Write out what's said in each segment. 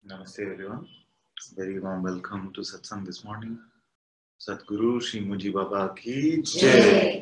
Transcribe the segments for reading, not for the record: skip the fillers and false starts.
Namaste everyone. Very warm welcome to Satsang this morning. Sadhguru Shri Muji Baba ki Jai.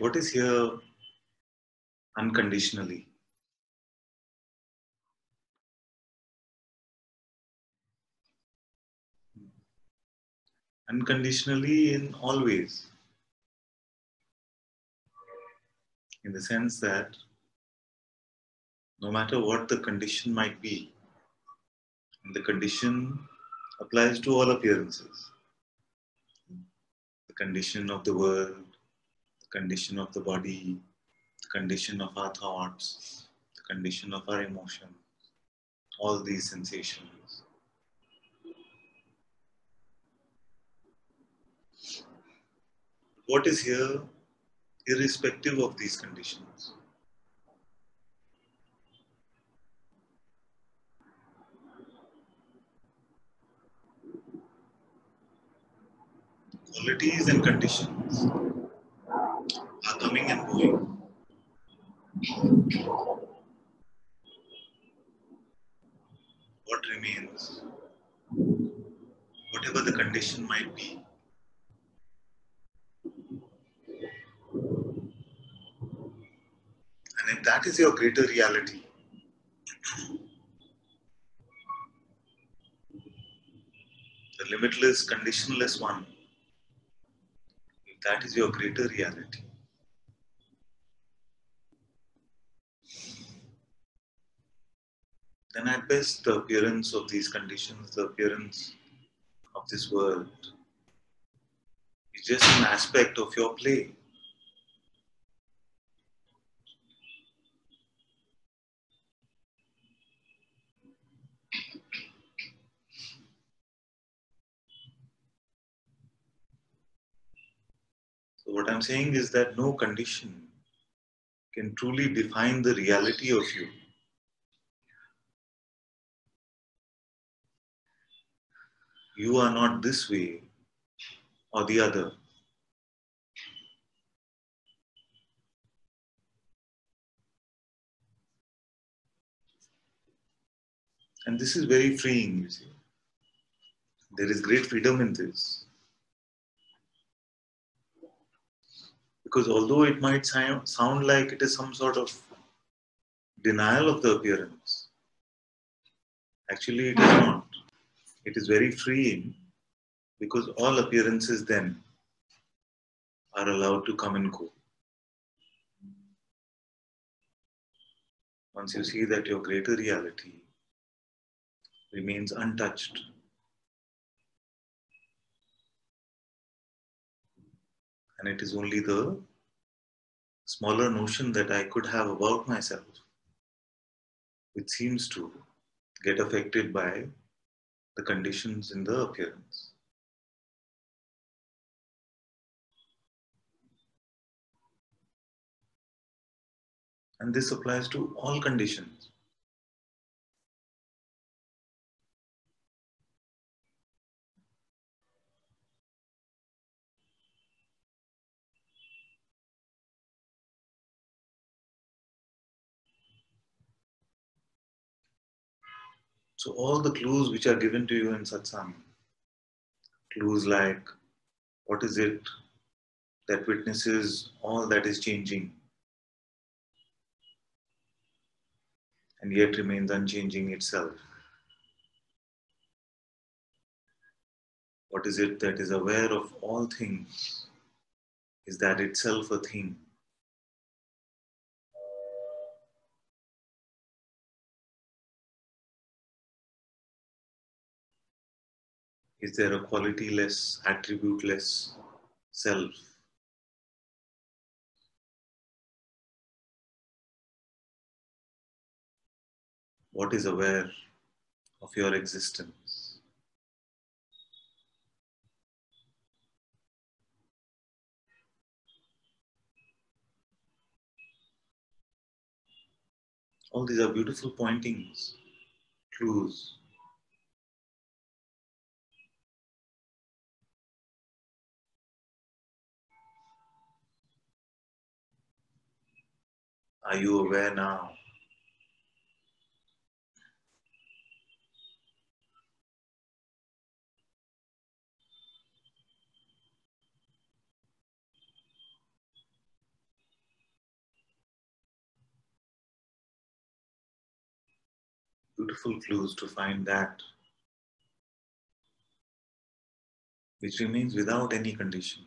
What is here unconditionally? Unconditionally in all ways. In the sense that no matter what the condition might be, the condition applies to all appearances. The condition of the world, the condition of the body, the condition of our thoughts, the condition of our emotions, all these sensations. What is here, irrespective of these conditions? Qualities and conditions are coming and going. What remains, whatever the condition might be, and if that is your greater reality, the limitless, conditionless one, if that is your greater reality, then at best the appearance of these conditions, the appearance of this world, is just an aspect of your play. So what I'm saying is that no condition can truly define the reality of you. You are not this way or the other. And this is very freeing, you see. There is great freedom in this. Because although it might sound like it is some sort of denial of the appearance, actually it is not. It is very freeing because all appearances then are allowed to come and go. Once you see that your greater reality remains untouched, and it is only the smaller notion that I could have about myself which seems to get affected by the conditions in the appearance. And this applies to all conditions. So all the clues which are given to you in Satsang, clues like what is it that witnesses all that is changing and yet remains unchanging itself? What is it that is aware of all things? Is that itself a thing? Is there a quality-less, attribute-less self? What is aware of your existence? All these are beautiful pointings, clues. Are you aware now? Beautiful clues to find that which remains without any condition,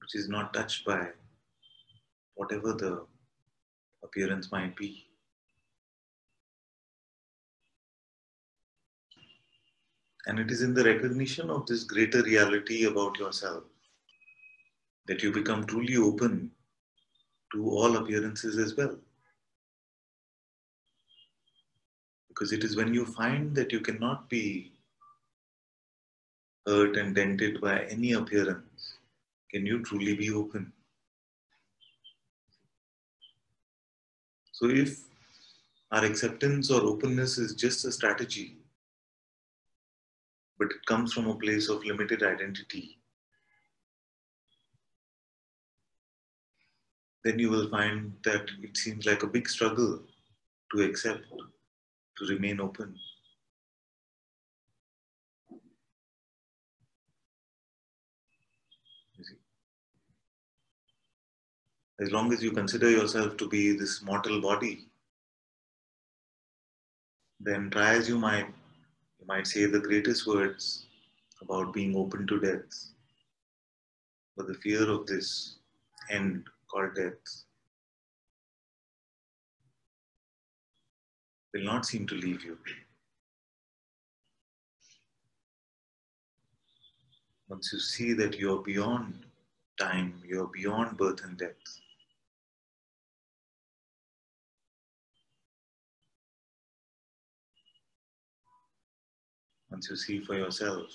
which is not touched by whatever the appearance might be. And it is in the recognition of this greater reality about yourself that you become truly open to all appearances as well. Because it is when you find that you cannot be hurt and dented by any appearance, can you truly be open. So if our acceptance or openness is just a strategy, but it comes from a place of limited identity, then you will find that it seems like a big struggle to accept, to remain open. You see? As long as you consider yourself to be this mortal body, then try as you might say the greatest words about being open to death. But the fear of this end called death will not seem to leave you. Once you see that you are beyond time, you are beyond birth and death, once you see for yourself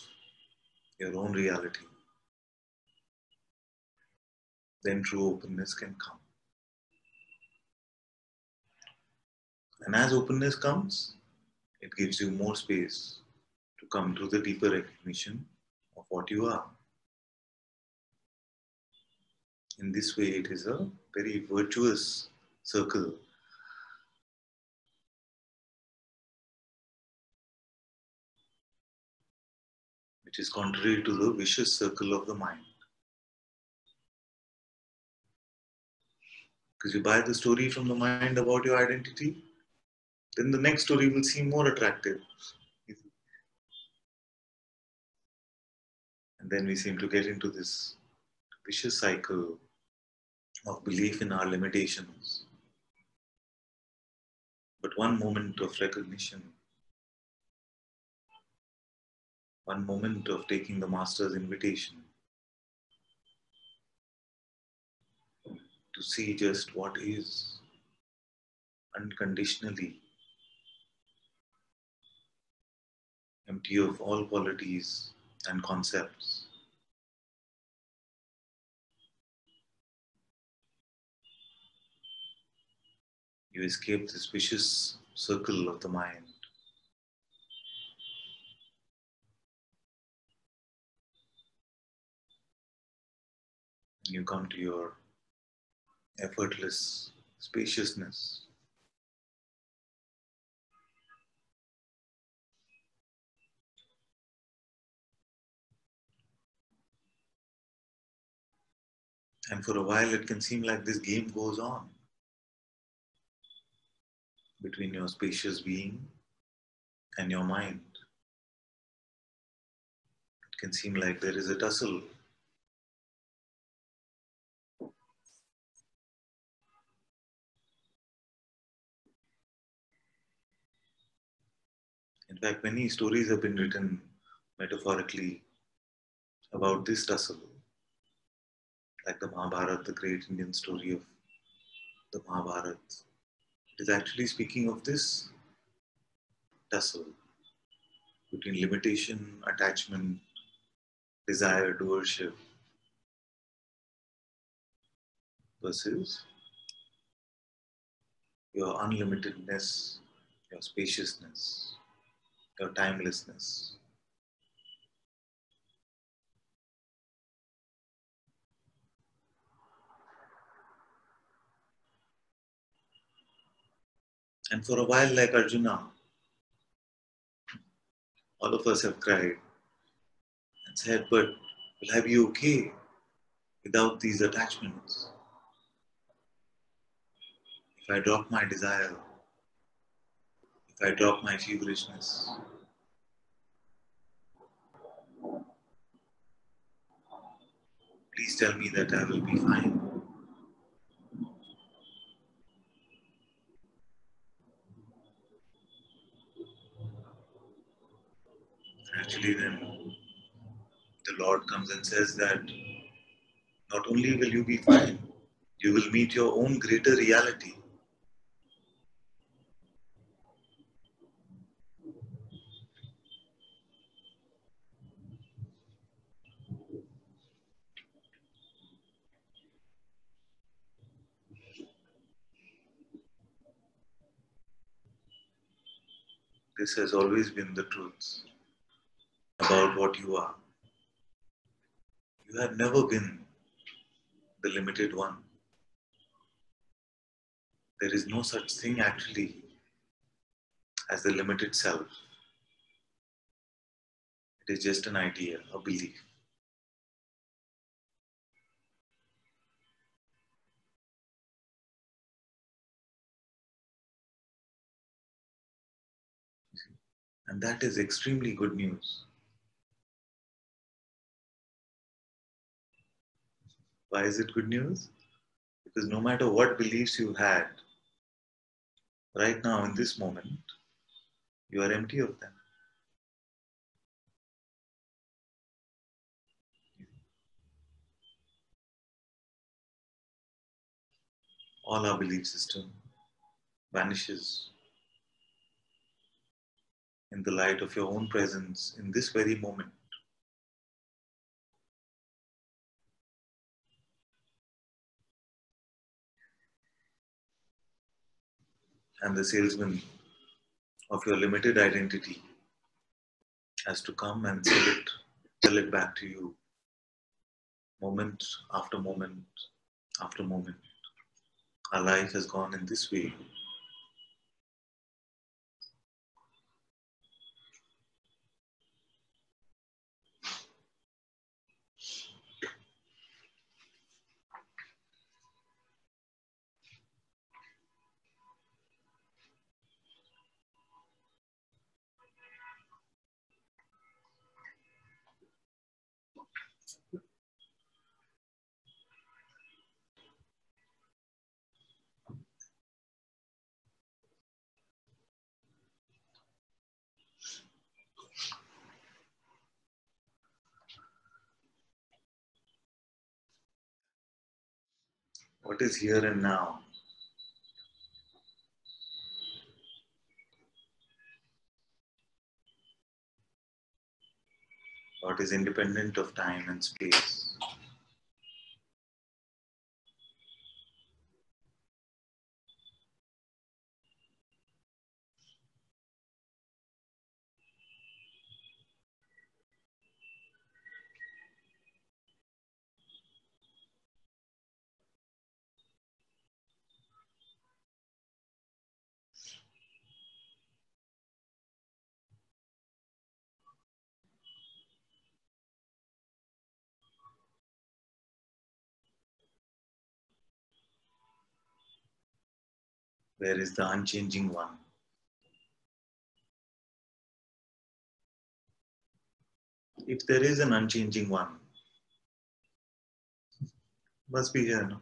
your own reality, then true openness can come. And as openness comes, it gives you more space to come to the deeper recognition of what you are. In this way, it is a very virtuous circle, which is contrary to the vicious circle of the mind. Because you buy the story from the mind about your identity, then the next story will seem more attractive. And then we seem to get into this vicious cycle of belief in our limitations. But one moment of recognition, one moment of taking the Master's invitation to see just what is unconditionally, empty of all qualities and concepts. You escape this vicious circle of the mind. You come to your effortless spaciousness. And for a while it can seem like this game goes on between your spacious being and your mind. It can seem like there is a tussle. In fact, many stories have been written metaphorically about this tussle, like the Mahabharata, the great Indian story of the Mahabharata. It is actually speaking of this tussle between limitation, attachment, desire, doership, versus your unlimitedness, your spaciousness, your timelessness. And for a while, like Arjuna, all of us have cried and said, but will I be okay without these attachments? If I drop my desire, if I drop my feverishness, please tell me that I will be fine. Actually, then the Lord comes and says that not only will you be fine, you will meet your own greater reality. This has always been the truth about what you are. You have never been the limited one. There is no such thing actually as the limited self. It is just an idea, a belief. And that is extremely good news. Why is it good news? Because no matter what beliefs you had, right now in this moment, you are empty of them. All our belief system vanishes in the light of your own presence in this very moment. And the salesman of your limited identity has to come and sell it back to you moment after moment after moment. Our life has gone in this way. What is here and now? What is independent of time and space? Where is the unchanging one? If there is an unchanging one, must be here, no?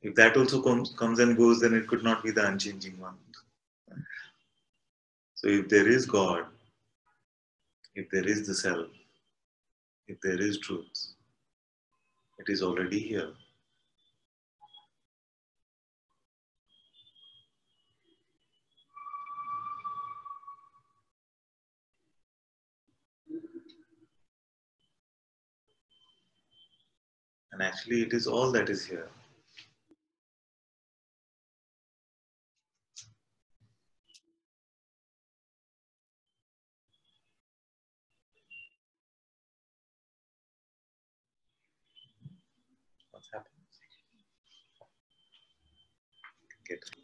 If that also comes and goes, then it could not be the unchanging one. So if there is God, if there is the self, if there is truth, it is already here. And actually it is all that is here. What's happening? Get it.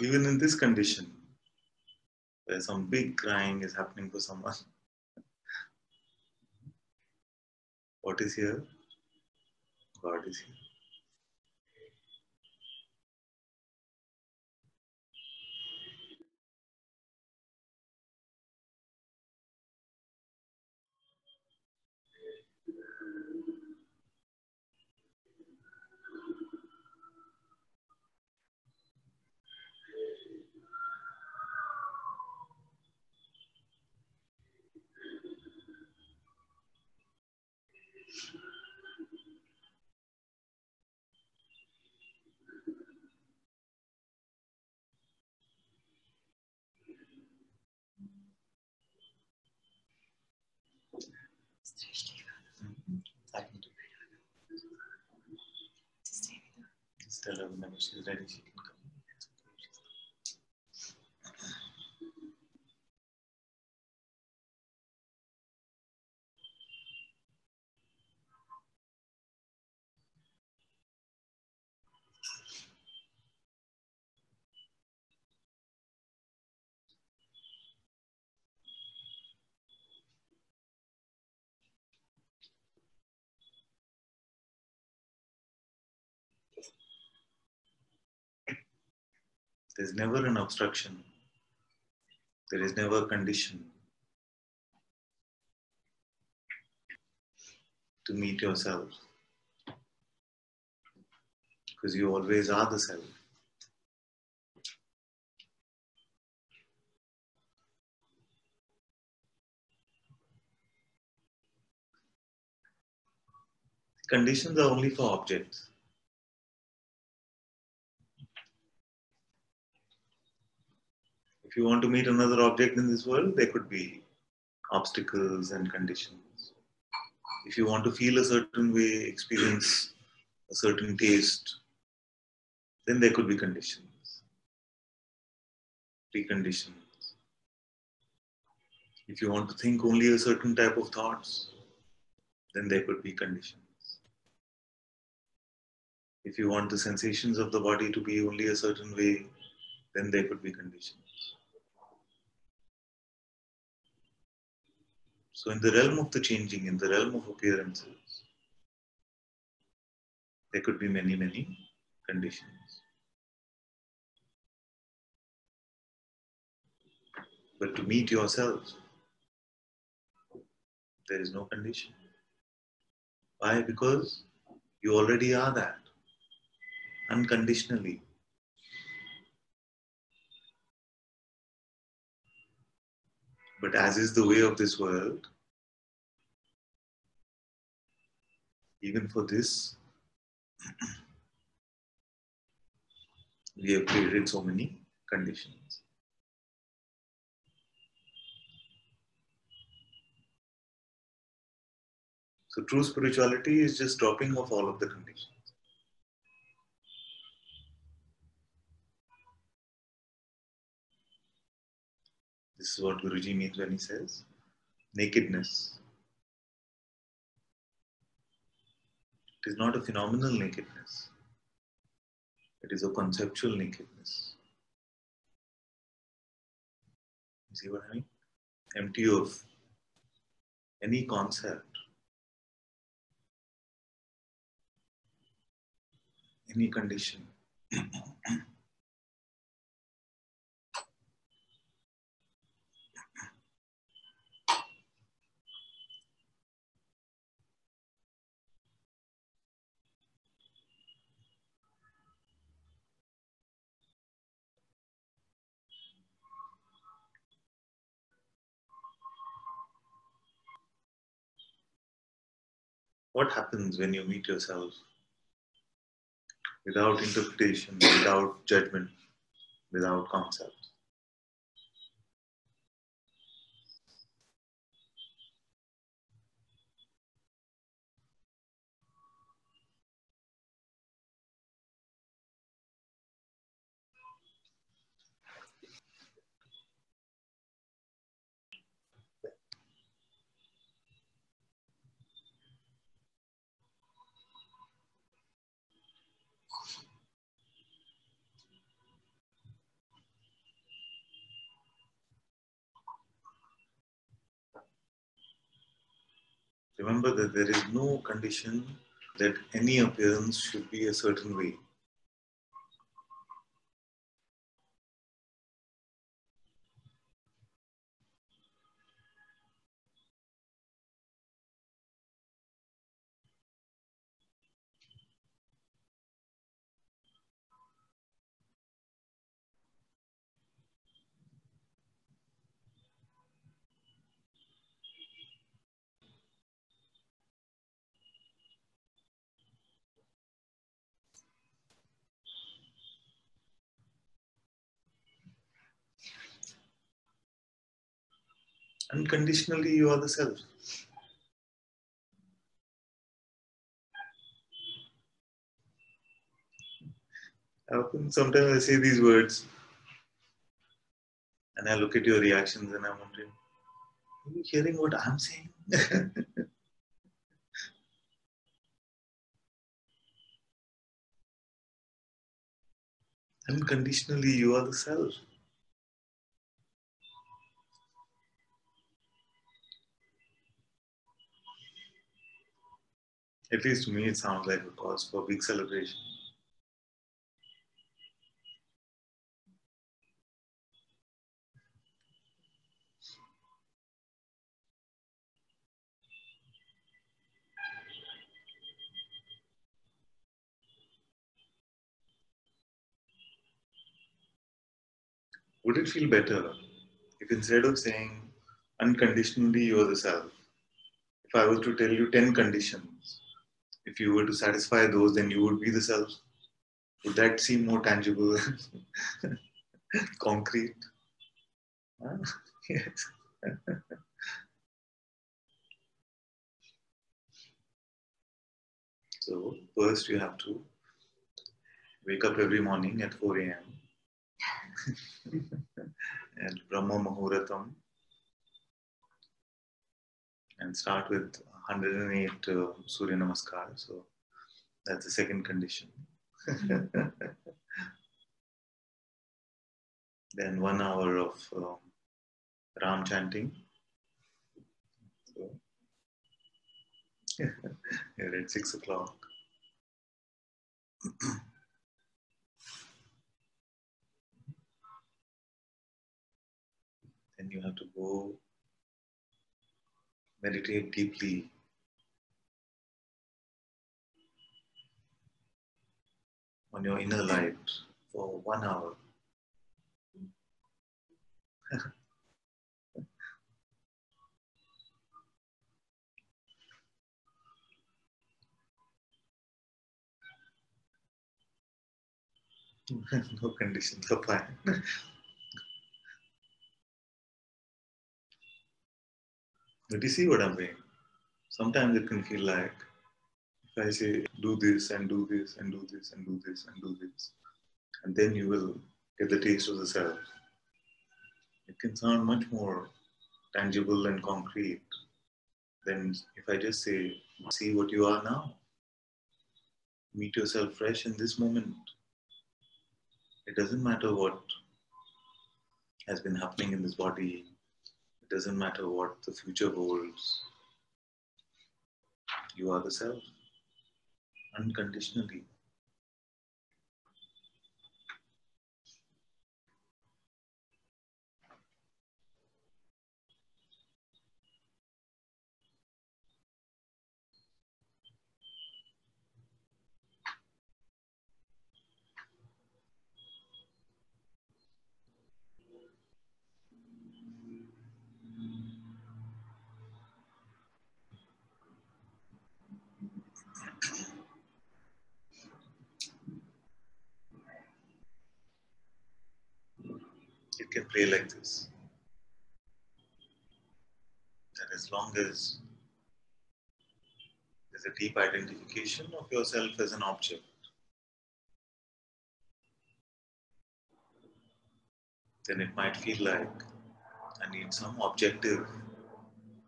Even in this condition, where some big crying is happening for someone, what is here? God is here. Happening to just tell her whenever she's ready, she can come. There's never an obstruction. There is never a condition to meet yourself, because you always are the self. Conditions are only for objects. If you want to meet another object in this world, there could be obstacles and conditions. If you want to feel a certain way, experience a certain taste, then there could be conditions, preconditions. If you want to think only a certain type of thoughts, then there could be conditions. If you want the sensations of the body to be only a certain way, then there could be conditions. So in the realm of the changing, in the realm of appearances, there could be many, many conditions. But to meet yourself, there is no condition. Why? Because you already are that, unconditionally. But as is the way of this world, even for this, we have created so many conditions. So true spirituality is just dropping off all of the conditions. This is what Guruji means when he says nakedness. It is not a phenomenal nakedness. It is a conceptual nakedness. You see what I mean? Empty of any concept, any condition. what happens when you meet yourself without interpretation, without judgment, without concept? Remember that there is no condition that any appearance should be a certain way. Unconditionally, you are the self. Sometimes I say these words and I look at your reactions and I'm wondering, are you hearing what I'm saying? Unconditionally, you are the self. At least to me, it sounds like a cause for big celebration. Would it feel better if instead of saying unconditionally you are the self, if I was to tell you 10 conditions, if you were to satisfy those, then you would be the self? Would that seem more tangible, concrete? Huh? Yes. So, first you have to wake up every morning at 4 a.m. and Brahma Muhuratam and start with 108 Surya Namaskar. So, that's the second condition. Then 1 hour of Ram chanting. So, here at 6 o'clock. Then you have to go meditate deeply on your inner light for 1 hour. No conditions apply. But you see what I'm saying? Sometimes it can feel like if I say do this and do this and do this and do this and do this, and then you will get the taste of the self. It can sound much more tangible and concrete than if I just say, see what you are now. Meet yourself fresh in this moment. It doesn't matter what has been happening in this body. It doesn't matter what the future holds. You are the self, unconditionally. play like this. That as long as there's a deep identification of yourself as an object, then it might feel like I need some objective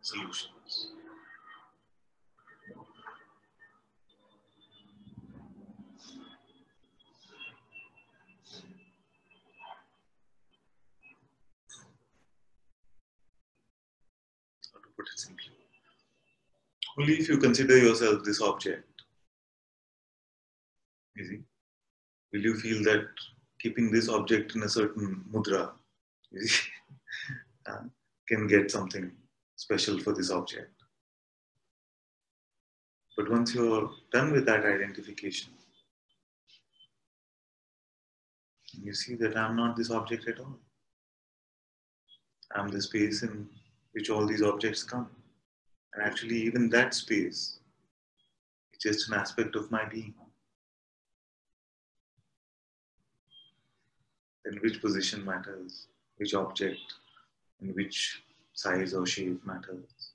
solutions. How to put it simply. Only if you consider yourself this object, you see, will you feel that keeping this object in a certain mudra, you see, can get something special for this object. But once you're done with that identification, you see that I'm not this object at all. I'm the space in which all these objects come. And actually, even that space is just an aspect of my being. Then which position matters, which object, and which size or shape matters.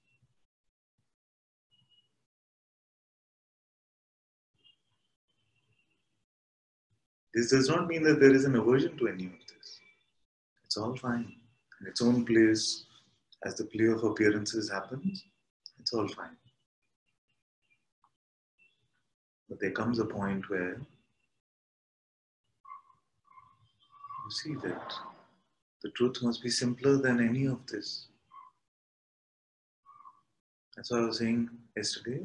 This does not mean that there is an aversion to any of this. It's all fine. In its own place, as the play of appearances happens, it's all fine. But there comes a point where you see that the truth must be simpler than any of this. That's what I was saying yesterday.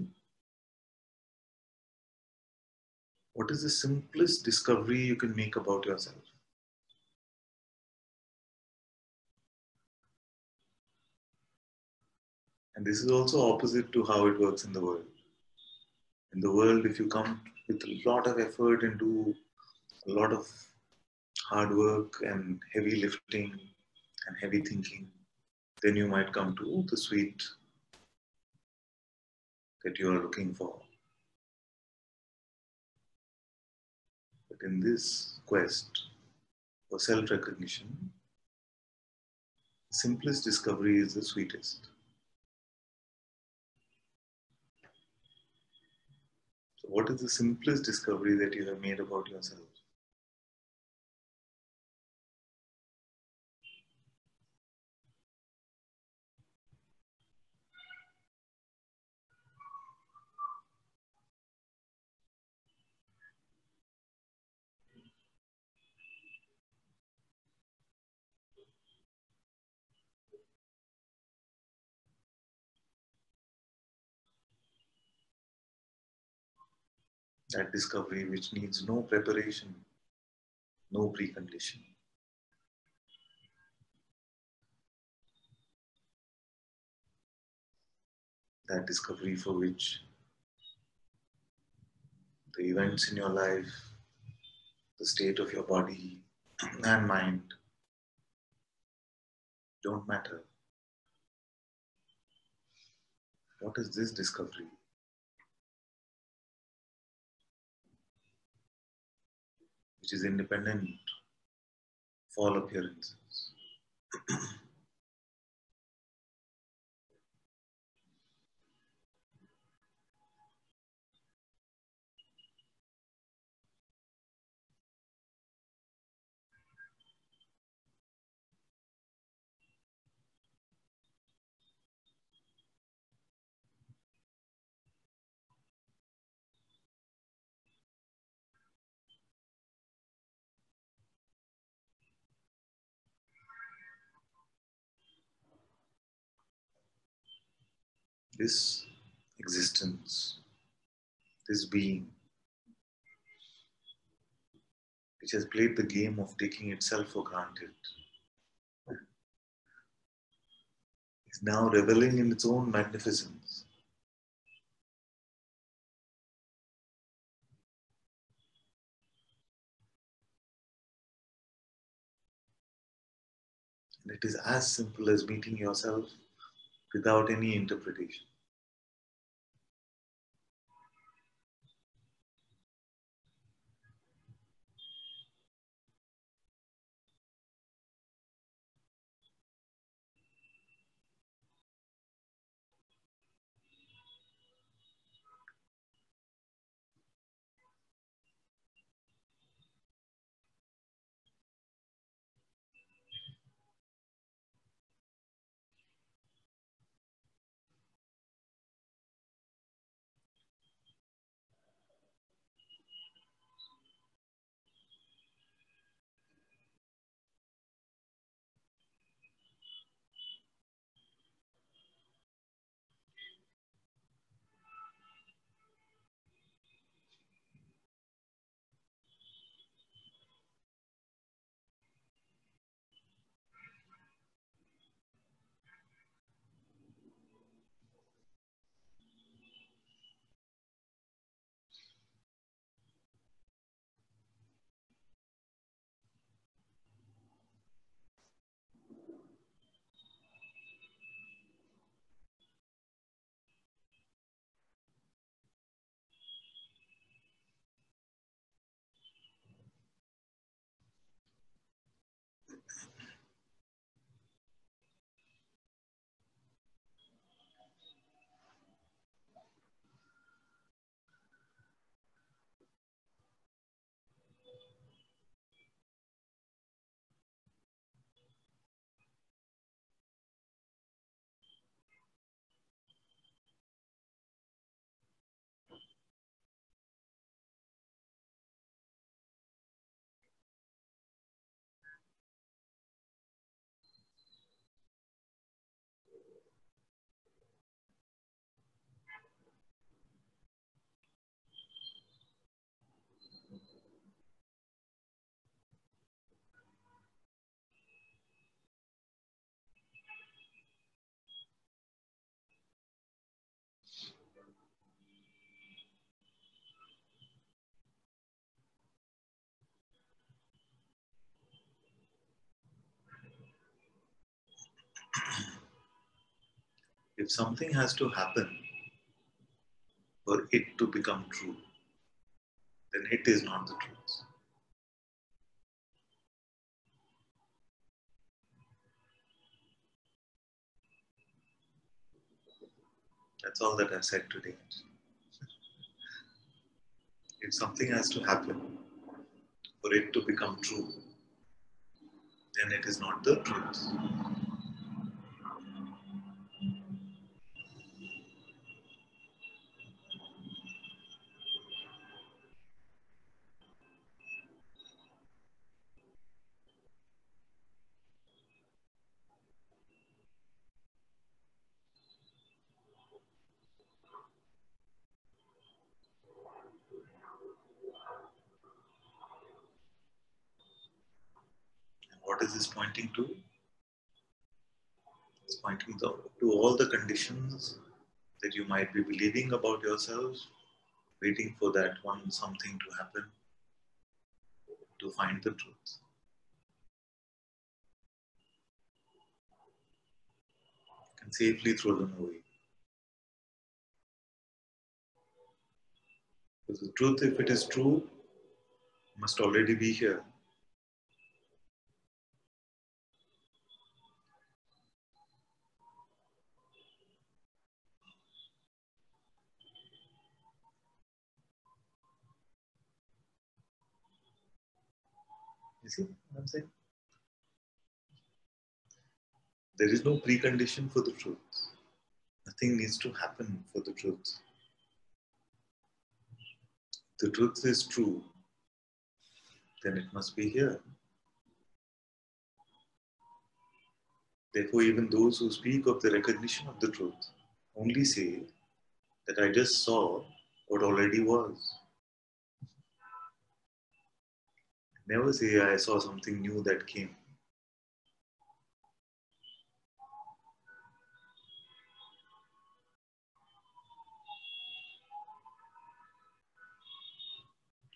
What is the simplest discovery you can make about yourself? And this is also opposite to how it works in the world. In the world, if you come with a lot of effort and do a lot of hard work and heavy lifting and heavy thinking, then you might come to the sweet that you are looking for. But in this quest for self-recognition, the simplest discovery is the sweetest. So what is the simplest discovery that you have made about yourself? That discovery which needs no preparation, no precondition. That discovery for which the events in your life, the state of your body and mind don't matter. What is this discovery? Which is independent of all appearances. This existence, this being, which has played the game of taking itself for granted, is now reveling in its own magnificence. And it is as simple as meeting yourself without any interpretation. If something has to happen for it to become true, then it is not the truth. That's all that I've said today. If something has to happen for it to become true, then it is not the truth. And what is this pointing to? It's pointing to all the conditions that you might be believing about yourself, waiting for that one something to happen to find the truth. You can safely throw them away. Because the truth, if it is true, must already be here. You see what I'm saying? There is no precondition for the truth. Nothing needs to happen for the truth. The truth is true, then it must be here. Therefore, even those who speak of the recognition of the truth only say that I just saw what already was. Never say I saw something new that came.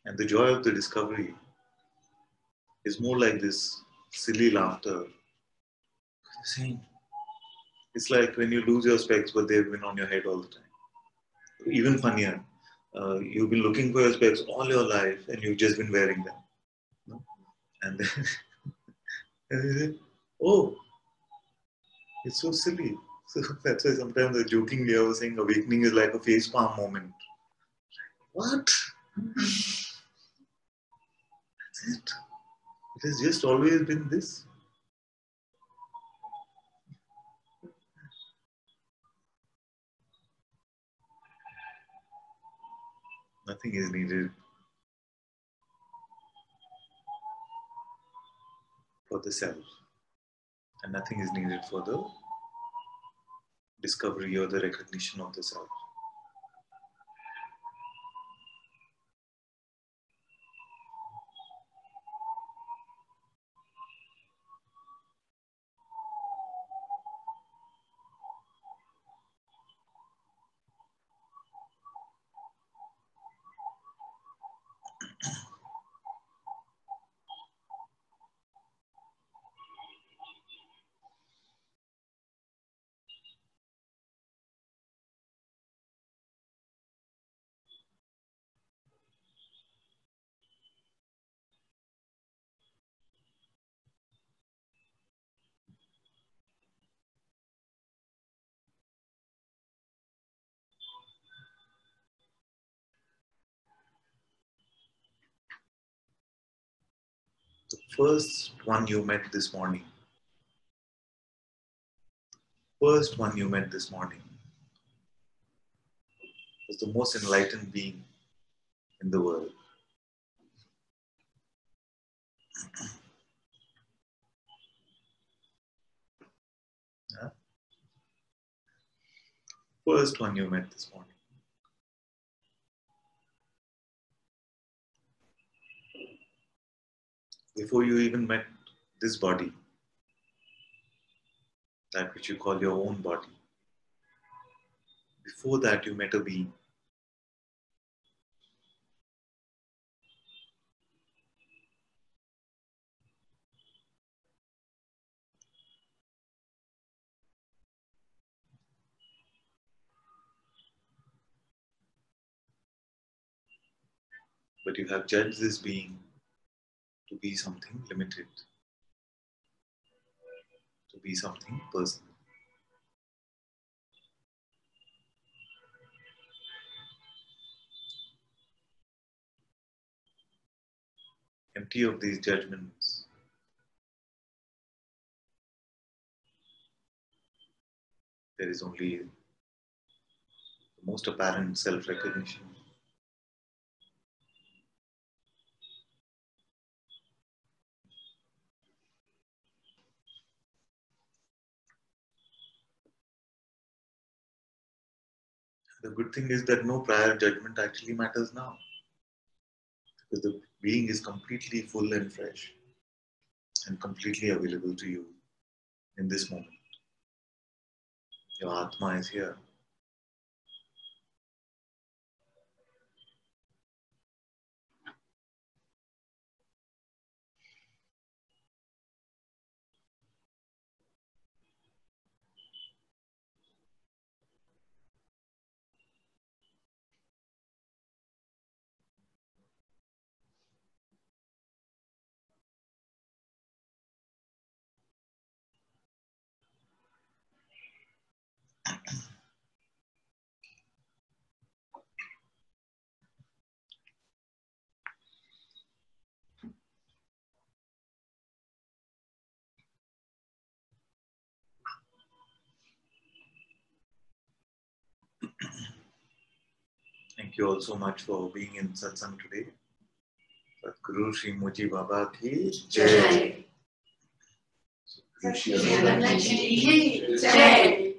And the joy of the discovery is more like this silly laughter. Saying, it's like when you lose your specs, but they've been on your head all the time. Even funnier, you've been looking for your specs all your life and you've just been wearing them. No? And then, and they say, oh, it's so silly. So that's why sometimes jokingly I was saying awakening is like a facepalm moment. What? That's it. It has just always been this. Nothing is needed for the self, and nothing is needed for the discovery or the recognition of the self. The first one you met this morning, was the most enlightened being in the world. Yeah? First one you met this morning. Before you even met this body, that which you call your own body. Before that, you met a being. but you have judged this being to be something limited, to be something personal. Empty of these judgments, there is only the most apparent self-recognition. The good thing is that no prior judgment actually matters now, because the being is completely full and fresh and completely available to you in this moment. Your Atma is here. Thank you all so much for being in Satsang today. Sadhguru Sri Moji Baba ki Jai. Jai.